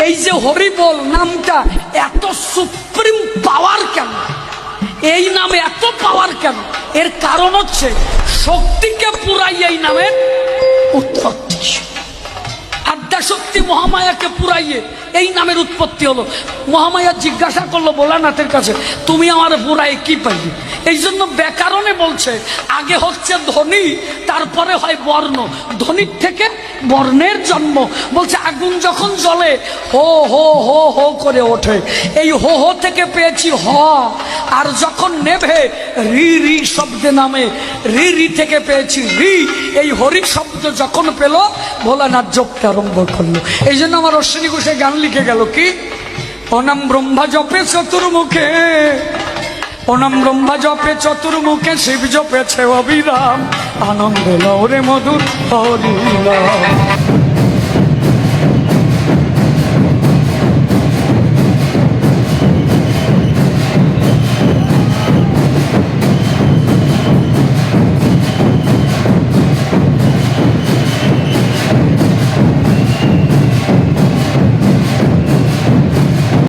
এই যে হরিবোল নামটা এত সুপ্রিম পাওয়ার কেন, এই নামে এত পাওয়ার কেন? এর কারণ হচ্ছে শক্তিকে পুরাই এই নামের উৎপত্তি। আদ্যাশক্তি মহামায়াকে পুরাইয়ে এই নামের উৎপত্তি হলো। মহামায়া জিজ্ঞাসা করলো ভোলানাথের কাছে, তুমি আমার পুরাই কি পাইবে? এই জন্য ব্যাকরণে বলছে আগে হচ্ছে ধ্বনি, তারপরে হয় বর্ণ, ধ্বনির থেকে বর্ণের জন্ম। বলছে আগুন যখন জ্বলে হো হো হো হো করে ওঠে, এই হো হো থেকে পেয়েছি হ, আর যখন নেভে রি রি শব্দে নামে, রি রি থেকে পেয়েছি রি। এই হরি শব্দ যখন পেল ভোলানাথ জপতে আরম্ভ করলো। এই জন্য আমার অশ্বিনী ঘোষে গান লিখে গেল কি, অনাম ব্রহ্মা জপে চতুর্মুখে, অনাম ব্রহ্মা জপে চতুর্মুখে, শিব জপেছে অবিরাম, আনন্দে লহরে মধুর হরিনাম।